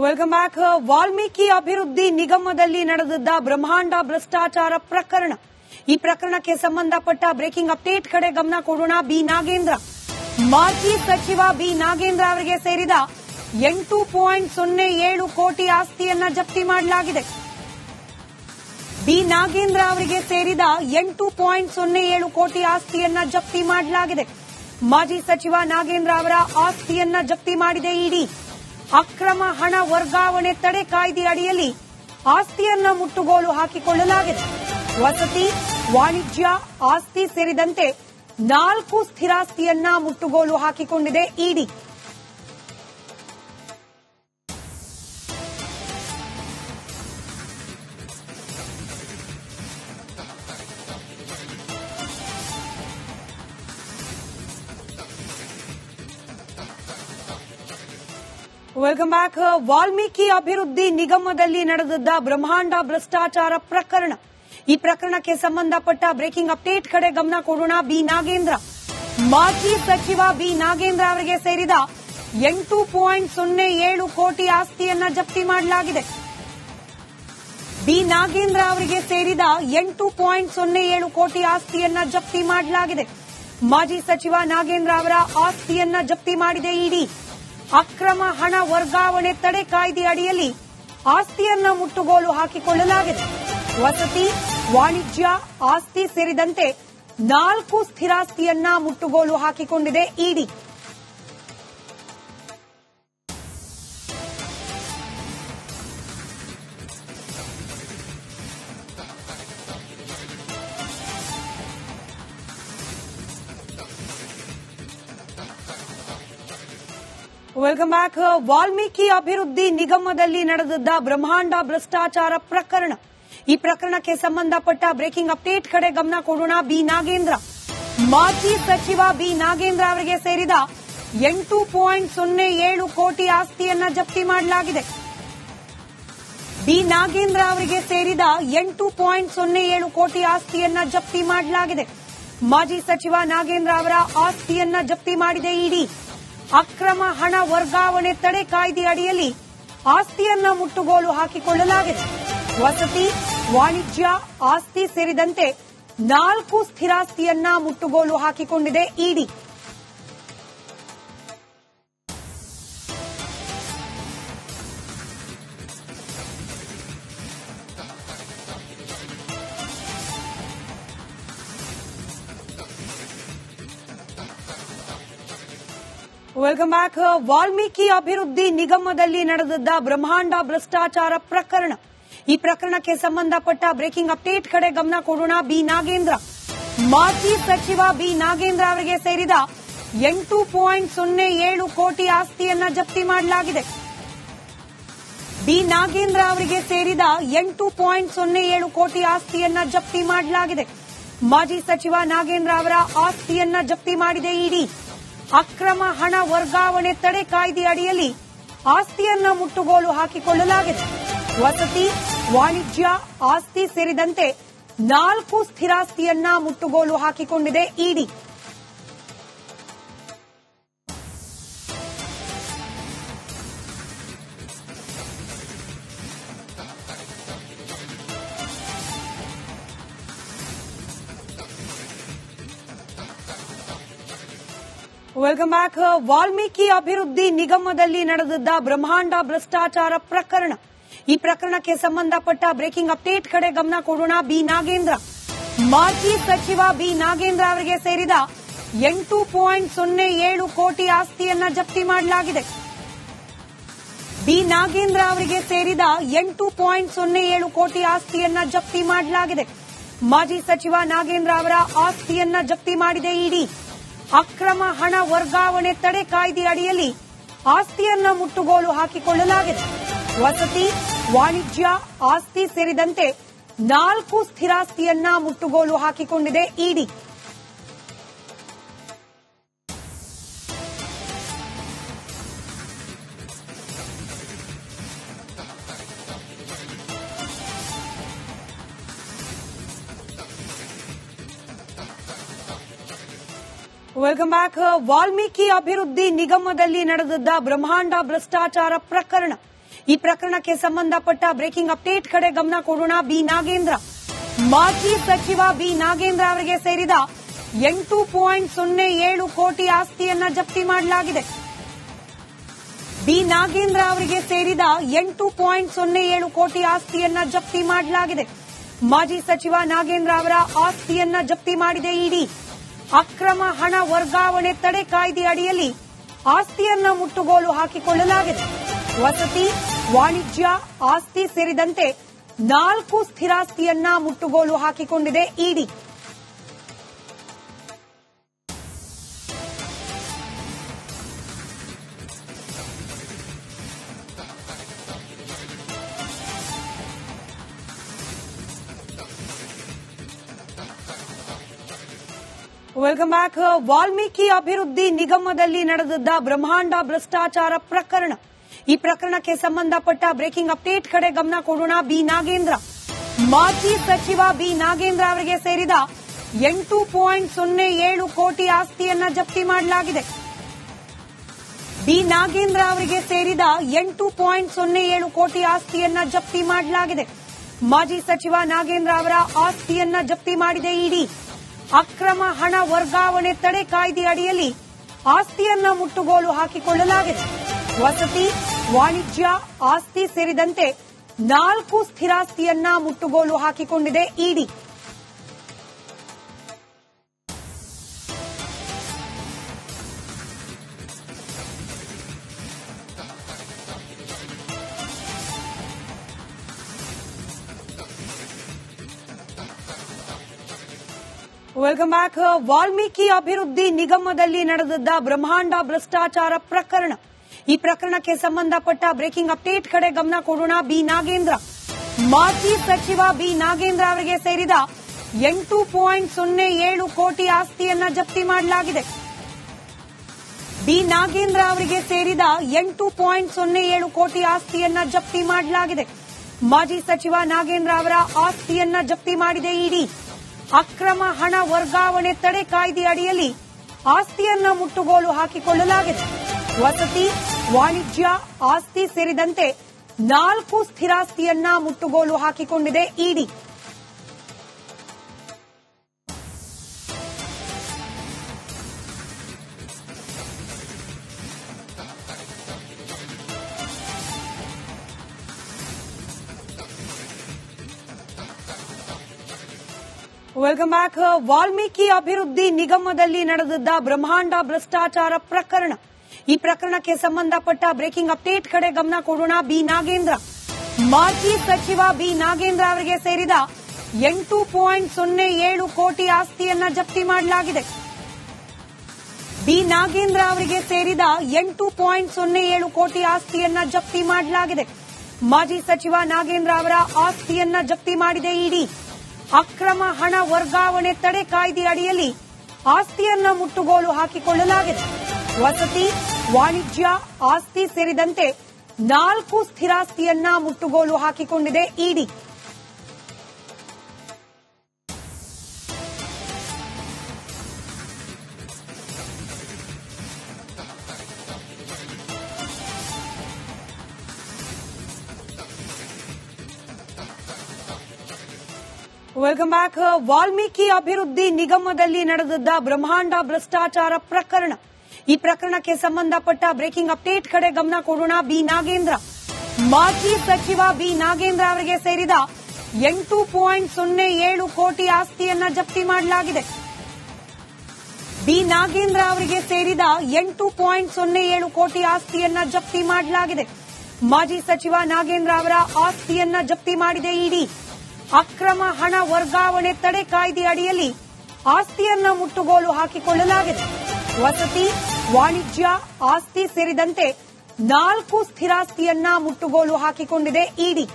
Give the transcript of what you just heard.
Welcome back. Valmiki ಅಭಿವೃದ್ಧಿ ನಿಗಮದಲ್ಲಿ ನಡೆದಿದ್ದ ಬ್ರಹ್ಮಾಂಡ ಭ್ರಷ್ಟಾಚಾರ ಪ್ರಕರಣ. ಈ ಪ್ರಕರಣಕ್ಕೆ ಸಂಬಂಧಪಟ್ಟ ಬ್ರೇಕಿಂಗ್ ಅಪ್ಡೇಟ್ ಕಡೆ ಗಮನ ಕೊಡೋಣ. ಬಿ ನಾಗೇಂದ್ರ, ಮಾಜಿ ಸಚಿವ ಬಿ ನಾಗೇಂದ್ರ ಅವರಿಗೆ ಸೇರಿದ 8.07 ಕೋಟಿ ಆಸ್ತಿಯನ್ನ ಜಪ್ತಿ ಮಾಡಲಾಗಿದೆ. ಬಿ ನಾಗೇಂದ್ರ ಅವರಿಗೆ ಸೇರಿದ 8.07 ಕೋಟಿ ಆಸ್ತಿಯನ್ನ ಜಪ್ತಿ ಮಾಡಲಾಗಿದೆ. ಮಾಜಿ ಸಚಿವ ನಾಗೇಂದ್ರ ಅವರ ಆಸ್ತಿಯನ್ನ ಜಪ್ತಿ ಮಾಡಿದೆ ಇಡಿ. ಅಕ್ರಮ ಹಣ ವರ್ಗಾವಣೆ ತಡೆ ಕಾಯ್ದೆ ಅಡಿಯಲ್ಲಿ ಆಸ್ತಿಯನ್ನ ಮುಟ್ಟುಗೋಲು ಹಾಕಿಕೊಳ್ಳಲಾಗಿದೆ. ವಸತಿ, ವಾಣಿಜ್ಯ ಆಸ್ತಿ ಸೇರಿದಂತೆ 4 ಸ್ಥಿರಾಸ್ತಿಯನ್ನ ಮುಟ್ಟುಗೋಲು ಹಾಕಿಕೊಂಡಿದೆ ಇಡಿ. Welcome back. ವಾಲ್ಮೀಕಿ ಅಭಿವೃದ್ಧಿ ನಿಗಮದಲ್ಲಿ ನಡೆದಿದ್ದ ಬ್ರಹ್ಮಾಂಡ ಭ್ರಷ್ಟಾಚಾರ ಪ್ರಕರಣ. ಈ ಪ್ರಕರಣಕ್ಕೆ ಸಂಬಂಧಪಟ್ಟ ಬ್ರೇಕಿಂಗ್ ಅಪ್ಡೇಟ್ ಕಡೆ ಗಮನ ಕೊಡೋಣ. ಬಿ ನಾಗೇಂದ್ರ, ಮಾಜಿ ಸಚಿವ ಬಿ ನಾಗೇಂದ್ರ ಅವರಿಗೆ ಸೇರಿದ 8.07 ಕೋಟಿ ಆಸ್ತಿಯನ್ನ ಜಪ್ತಿ ಮಾಡಲಾಗಿದೆ. ಬಿ ನಾಗೇಂದ್ರ ಅವರಿಗೆ ಸೇರಿದ 8.07 ಕೋಟಿ ಆಸ್ತಿಯನ್ನ ಜಪ್ತಿ ಮಾಡಲಾಗಿದೆ. ಮಾಜಿ ಸಚಿವ ನಾಗೇಂದ್ರ ಅವರ ಆಸ್ತಿಯನ್ನ ಜಪ್ತಿ ಮಾಡಿದೆ ಇಡಿ. ಅಕ್ರಮ ಹಣ ವರ್ಗಾವಣೆ ತಡೆ ಕಾಯ್ದೆ ಅಡಿಯಲ್ಲಿ ಆಸ್ತಿಯನ್ನ ಮುಟ್ಟುಗೋಲು ಹಾಕಿಕೊಳ್ಳಲಾಗಿದೆ. ವಸತಿ, ವಾಣಿಜ್ಯ ಆಸ್ತಿ ಸೇರಿದಂತೆ 4 ಸ್ಥಿರಾಸ್ತಿಯನ್ನ ಮುಟ್ಟುಗೋಲು ಹಾಕಿಕೊಂಡಿದೆ ಇಡಿ. Welcome back. ವಾಲ್ಮೀಕಿ ಅಭಿವೃದ್ಧಿ ನಿಗಮದಲ್ಲಿ ನಡೆದಿದ್ದ ಬ್ರಹ್ಮಾಂಡ ಭ್ರಷ್ಟಾಚಾರ ಪ್ರಕರಣ. ಈ ಪ್ರಕರಣಕ್ಕೆ ಸಂಬಂಧಪಟ್ಟ ಬ್ರೇಕಿಂಗ್ ಅಪ್ಡೇಟ್ ಕಡೆ ಗಮನ ಕೊಡೋಣ. ಬಿ ನಾಗೇಂದ್ರ, ಮಾಜಿ ಸಚಿವ ಬಿ ನಾಗೇಂದ್ರ ಅವರಿಗೆ ಸೇರಿದ 8.07 ಕೋಟಿ ಆಸ್ತಿಯನ್ನ ಜಪ್ತಿ ಮಾಡಲಾಗಿದೆ. ಬಿ ನಾಗೇಂದ್ರ ಅವರಿಗೆ ಸೇರಿದ 8.07 ಕೋಟಿ ಆಸ್ತಿಯನ್ನ ಜಪ್ತಿ ಮಾಡಲಾಗಿದೆ. ಮಾಜಿ ಸಚಿವ ನಾಗೇಂದ್ರ ಅವರ ಆಸ್ತಿಯನ್ನ ಜಪ್ತಿ ಮಾಡಿದೆ ಇಡಿ. ಅಕ್ರಮ ಹಣ ವರ್ಗಾವಣೆ ತಡೆ ಕಾಯ್ದೆ ಅಡಿಯಲ್ಲಿ ಆಸ್ತಿಯನ್ನ ಮುಟ್ಟುಗೋಲು ಹಾಕಿಕೊಳ್ಳಲಾಗಿದೆ. ವಸತಿ, ವಾಣಿಜ್ಯ ಆಸ್ತಿ ಸೇರಿದಂತೆ 4 ಸ್ಥಿರಾಸ್ತಿಯನ್ನ ಮುಟ್ಟುಗೋಲು ಹಾಕಿಕೊಂಡಿದೆ ಇಡಿ. Welcome back. ವಾಲ್ಮೀಕಿ ಅಭಿವೃದ್ಧಿ ನಿಗಮದಲ್ಲಿ ನಡೆದಿದ್ದ ಬ್ರಹ್ಮಾಂಡ ಭ್ರಷ್ಟಾಚಾರ ಪ್ರಕರಣ. ಈ ಪ್ರಕರಣಕ್ಕೆ ಸಂಬಂಧಪಟ್ಟ ಬ್ರೇಕಿಂಗ್ ಅಪ್ಡೇಟ್ ಕಡೆ ಗಮನ ಕೊಡೋಣ. ಬಿ ನಾಗೇಂದ್ರ, ಮಾಜಿ ಸಚಿವ ಬಿ ನಾಗೇಂದ್ರ ಅವರಿಗೆ ಸೇರಿದ 8.07 ಕೋಟಿ ಆಸ್ತಿಯನ್ನ ಜಪ್ತಿ ಮಾಡಲಾಗಿದೆ. ಬಿ ನಾಗೇಂದ್ರ ಅವರಿಗೆ ಸೇರಿದ 8.07 ಕೋಟಿ ಆಸ್ತಿಯನ್ನ ಜಪ್ತಿ ಮಾಡಲಾಗಿದೆ. ಮಾಜಿ ಸಚಿವ ನಾಗೇಂದ್ರ ಅವರ ಆಸ್ತಿಯನ್ನ ಜಪ್ತಿ ಮಾಡಿದೆ ಇಡಿ. ಅಕ್ರಮ ಹಣ ವರ್ಗಾವಣೆ ತಡೆ ಕಾಯ್ದೆ ಅಡಿಯಲ್ಲಿ ಆಸ್ತಿಯನ್ನ ಮುಟ್ಟುಗೋಲು ಹಾಕಿಕೊಳ್ಳಲಾಗಿದೆ. ವಸತಿ, ವಾಣಿಜ್ಯ ಆಸ್ತಿ ಸೇರಿದಂತೆ 4 ಸ್ಥಿರಾಸ್ತಿಯನ್ನ ಮುಟ್ಟುಗೋಲು ಹಾಕಿಕೊಂಡಿದೆ ಇಡಿ. Welcome back. ವಾಲ್ಮೀಕಿ ಅಭಿವೃದ್ಧಿ ನಿಗಮದಲ್ಲಿ ನಡೆದಿದ್ದ ಬ್ರಹ್ಮಾಂಡ ಭ್ರಷ್ಟಾಚಾರ ಪ್ರಕರಣ. ಈ ಪ್ರಕರಣಕ್ಕೆ ಸಂಬಂಧಪಟ್ಟ ಬ್ರೇಕಿಂಗ್ ಅಪ್ಡೇಟ್ ಕಡೆ ಗಮನ ಕೊಡೋಣ. ಬಿ ನಾಗೇಂದ್ರ, ಮಾಜಿ ಸಚಿವ ಬಿ ನಾಗೇಂದ್ರ ಅವರಿಗೆ ಸೇರಿದ 8.07 ಕೋಟಿ ಆಸ್ತಿಯನ್ನ ಜಪ್ತಿ ಮಾಡಲಾಗಿದೆ. ಬಿ ನಾಗೇಂದ್ರ ಅವರಿಗೆ ಸೇರಿದ 8.07 ಕೋಟಿ ಆಸ್ತಿಯನ್ನ ಜಪ್ತಿ ಮಾಡಲಾಗಿದೆ. ಮಾಜಿ ಸಚಿವ ನಾಗೇಂದ್ರ ಅವರ ಆಸ್ತಿಯನ್ನ ಜಪ್ತಿ ಮಾಡಿದೆ ಇಡಿ. ಅಕ್ರಮ ಹಣ ವರ್ಗಾವಣೆ ತಡೆ ಕಾಯ್ದೆ ಅಡಿಯಲ್ಲಿ ಆಸ್ತಿಯನ್ನ ಮುಟ್ಟುಗೋಲು ಹಾಕಿಕೊಳ್ಳಲಾಗಿದೆ. ವಸತಿ, ವಾಣಿಜ್ಯ ಆಸ್ತಿ ಸೇರಿದಂತೆ 4 ಸ್ಥಿರಾಸ್ತಿಯನ್ನ ಮುಟ್ಟುಗೋಲು ಹಾಕಿಕೊಂಡಿದೆ ಇಡಿ. Welcome back. ವಾಲ್ಮೀಕಿ ಅಭಿವೃದ್ಧಿ ನಿಗಮದಲ್ಲಿ ನಡೆದಿದ್ದ ಬ್ರಹ್ಮಾಂಡ ಭ್ರಷ್ಟಾಚಾರ ಪ್ರಕರಣ. ಈ ಪ್ರಕರಣಕ್ಕೆ ಸಂಬಂಧಪಟ್ಟ ಬ್ರೇಕಿಂಗ್ ಅಪ್ಡೇಟ್ ಕಡೆ ಗಮನ ಕೊಡೋಣ. ಬಿ ನಾಗೇಂದ್ರ, ಮಾಜಿ ಸಚಿವ ಬಿ ನಾಗೇಂದ್ರ ಅವರಿಗೆ ಸೇರಿದ 8.07 ಕೋಟಿ ಆಸ್ತಿಯನ್ನ ಜಪ್ತಿ ಮಾಡಲಾಗಿದೆ. ಬಿ ನಾಗೇಂದ್ರ ಅವರಿಗೆ ಸೇರಿದ 8.07 ಕೋಟಿ ಆಸ್ತಿಯನ್ನ ಜಪ್ತಿ ಮಾಡಲಾಗಿದೆ. ಮಾಜಿ ಸಚಿವ ನಾಗೇಂದ್ರ ಅವರ ಆಸ್ತಿಯನ್ನ ಜಪ್ತಿ ಮಾಡಿದೆ ಇಡಿ. ಅಕ್ರಮ ಹಣ ವರ್ಗಾವಣೆ ತಡೆ ಕಾಯ್ದೆ ಅಡಿಯಲ್ಲಿ ಆಸ್ತಿಯನ್ನ ಮುಟ್ಟುಗೋಲು ಹಾಕಿಕೊಳ್ಳಲಾಗಿದೆ. ವಸತಿ, ವಾಣಿಜ್ಯ ಆಸ್ತಿ ಸೇರಿದಂತೆ 4 ಸ್ಥಿರಾಸ್ತಿಯನ್ನ ಮುಟ್ಟುಗೋಲು ಹಾಕಿಕೊಂಡಿದೆ ಇಡಿ. Welcome back. ವಾಲ್ಮೀಕಿ ಅಭಿವೃದ್ಧಿ ನಿಗಮದಲ್ಲಿ ನಡೆದಿದ್ದ ಬ್ರಹ್ಮಾಂಡ ಭ್ರಷ್ಟಾಚಾರ ಪ್ರಕರಣ. ಈ ಪ್ರಕರಣಕ್ಕೆ ಸಂಬಂಧಪಟ್ಟ ಬ್ರೇಕಿಂಗ್ ಅಪ್ಡೇಟ್ ಕಡೆ ಗಮನ ಕೊಡೋಣ. ಬಿ ನಾಗೇಂದ್ರ, ಮಾಜಿ ಸಚಿವ ಬಿ ನಾಗೇಂದ್ರ ಅವರಿಗೆ ಸೇರಿದ 8.07 ಕೋಟಿ ಆಸ್ತಿಯನ್ನ ಜಪ್ತಿ ಮಾಡಲಾಗಿದೆ. ಬಿ ನಾಗೇಂದ್ರ ಅವರಿಗೆ ಸೇರಿದ 8.07 ಕೋಟಿ ಆಸ್ತಿಯನ್ನ ಜಪ್ತಿ ಮಾಡಲಾಗಿದೆ. ಮಾಜಿ ಸಚಿವ ನಾಗೇಂದ್ರ ಅವರ ಆಸ್ತಿಯನ್ನ ಜಪ್ತಿ ಮಾಡಿದೆ ಇಡಿ. ಅಕ್ರಮ ಹಣ ವರ್ಗಾವಣೆ ತಡೆ ಕಾಯ್ದೆ ಅಡಿಯಲ್ಲಿ ಆಸ್ತಿಯನ್ನ ಮುಟ್ಟುಗೋಲು ಹಾಕಿಕೊಳ್ಳಲಾಗಿದೆ. ವಸತಿ, ವಾಣಿಜ್ಯ ಆಸ್ತಿ ಸೇರಿದಂತೆ 4 ಸ್ಥಿರಾಸ್ತಿಯನ್ನ ಮುಟ್ಟುಗೋಲು ಹಾಕಿಕೊಂಡಿದೆ ಇಡಿ. Welcome back. ವಾಲ್ಮೀಕಿ ಅಭಿವೃದ್ಧಿ ನಿಗಮದಲ್ಲಿ ನಡೆದಿದ್ದ ಬ್ರಹ್ಮಾಂಡ ಭ್ರಷ್ಟಾಚಾರ ಪ್ರಕರಣ. ಈ ಪ್ರಕರಣಕ್ಕೆ ಸಂಬಂಧಪಟ್ಟ ಬ್ರೇಕಿಂಗ್ ಅಪ್ಡೇಟ್ ಕಡೆ ಗಮನ ಕೊಡೋಣ. ಬಿ ನಾಗೇಂದ್ರ, ಮಾಜಿ ಸಚಿವ ಬಿ ನಾಗೇಂದ್ರ ಅವರಿಗೆ ಸೇರಿದ 8.07 ಕೋಟಿ ಆಸ್ತಿಯನ್ನ ಜಪ್ತಿ ಮಾಡಲಾಗಿದೆ. ಬಿ ನಾಗೇಂದ್ರ ಅವರಿಗೆ ಸೇರಿದ 8.07 ಕೋಟಿ ಆಸ್ತಿಯನ್ನ ಜಪ್ತಿ ಮಾಡಲಾಗಿದೆ. ಮಾಜಿ ಸಚಿವ ನಾಗೇಂದ್ರ ಅವರ ಆಸ್ತಿಯನ್ನ ಜಪ್ತಿ ಮಾಡಿದೆ ಇಡಿ. ಅಕ್ರಮ ಹಣ ವರ್ಗಾವಣೆ ತಡೆ ಕಾಯ್ದೆ ಅಡಿಯಲ್ಲಿ ಆಸ್ತಿಯನ್ನ ಮುಟ್ಟುಗೋಲು ಹಾಕಿಕೊಳ್ಳಲಾಗಿದೆ. ವಸತಿ, ವಾಣಿಜ್ಯ ಆಸ್ತಿ ಸೇರಿದಂತೆ 4 ಸ್ಥಿರಾಸ್ತಿಯನ್ನ ಮುಟ್ಟುಗೋಲು ಹಾಕಿಕೊಂಡಿದೆ ಇಡಿ. Welcome back. ವಾಲ್ಮೀಕಿ ಅಭಿವೃದ್ಧಿ ನಿಗಮದಲ್ಲಿ ನಡೆದಿದ್ದ ಬ್ರಹ್ಮಾಂಡ ಭ್ರಷ್ಟಾಚಾರ ಪ್ರಕರಣ. ಈ ಪ್ರಕರಣಕ್ಕೆ ಸಂಬಂಧಪಟ್ಟ ಬ್ರೇಕಿಂಗ್ ಅಪ್ಡೇಟ್ ಕಡೆ ಗಮನ ಕೊಡೋಣ. ಬಿ ನಾಗೇಂದ್ರ, ಮಾಜಿ ಸಚಿವ ಬಿ ನಾಗೇಂದ್ರ ಅವರಿಗೆ ಸೇರಿದ 8.07 ಕೋಟಿ ಆಸ್ತಿಯನ್ನ ಜಪ್ತಿ ಮಾಡಲಾಗಿದೆ. ಬಿ ನಾಗೇಂದ್ರ ಅವರಿಗೆ ಸೇರಿದ 8.07 ಕೋಟಿ ಆಸ್ತಿಯನ್ನ ಜಪ್ತಿ ಮಾಡಲಾಗಿದೆ. ಮಾಜಿ ಸಚಿವ ನಾಗೇಂದ್ರ ಅವರ ಆಸ್ತಿಯನ್ನ ಜಪ್ತಿ ಮಾಡಿದೆ ಇಡಿ. ಅಕ್ರಮ ಹಣ ವರ್ಗಾವಣೆ ತಡೆ ಕಾಯ್ದೆ ಅಡಿಯಲ್ಲಿ ಆಸ್ತಿಯನ್ನ ಮುಟ್ಟುಗೋಲು ಹಾಕಿಕೊಳ್ಳಲಾಗಿದೆ. ವಸತಿ, ವಾಣಿಜ್ಯ ಆಸ್ತಿ ಸೇರಿದಂತೆ 4 ಸ್ಥಿರಾಸ್ತಿಯನ್ನ ಮುಟ್ಟುಗೋಲು ಹಾಕಿಕೊಂಡಿದೆ ಇಡಿ. Welcome back. ವಾಲ್ಮೀಕಿ ಅಭಿವೃದ್ಧಿ ನಿಗಮದಲ್ಲಿ ನಡೆದಿದ್ದ ಬ್ರಹ್ಮಾಂಡ ಭ್ರಷ್ಟಾಚಾರ ಪ್ರಕರಣ. ಈ ಪ್ರಕರಣಕ್ಕೆ ಸಂಬಂಧಪಟ್ಟ ಬ್ರೇಕಿಂಗ್ ಅಪ್ಡೇಟ್ ಕಡೆ ಗಮನ ಕೊಡೋಣ. ಬಿ ನಾಗೇಂದ್ರ, ಮಾಜಿ ಸಚಿವ ಬಿ ನಾಗೇಂದ್ರ ಅವರಿಗೆ ಸೇರಿದ 8.07 ಕೋಟಿ ಆಸ್ತಿಯನ್ನ ಜಪ್ತಿ ಮಾಡಲಾಗಿದೆ. ಬಿ ನಾಗೇಂದ್ರ ಅವರಿಗೆ ಸೇರಿದ 8.07 ಕೋಟಿ ಆಸ್ತಿಯನ್ನ ಜಪ್ತಿ ಮಾಡಲಾಗಿದೆ. ಮಾಜಿ ಸಚಿವ ನಾಗೇಂದ್ರ ಅವರ ಆಸ್ತಿಯನ್ನ ಜಪ್ತಿ ಮಾಡಿದೆ ಇಡಿ. ಅಕ್ರಮ ಹಣ ವರ್ಗಾವಣೆ ತಡೆ ಕಾಯ್ದೆ ಅಡಿಯಲ್ಲಿ ಆಸ್ತಿಯನ್ನ ಮುಟ್ಟುಗೋಲು ಹಾಕಿಕೊಳ್ಳಲಾಗಿದೆ. ವಸತಿ, ವಾಣಿಜ್ಯ ಆಸ್ತಿ ಸೇರಿದಂತೆ 4 ಸ್ಥಿರಾಸ್ತಿಯನ್ನ ಮುಟ್ಟುಗೋಲು ಹಾಕಿಕೊಂಡಿದೆ ಇಡಿ.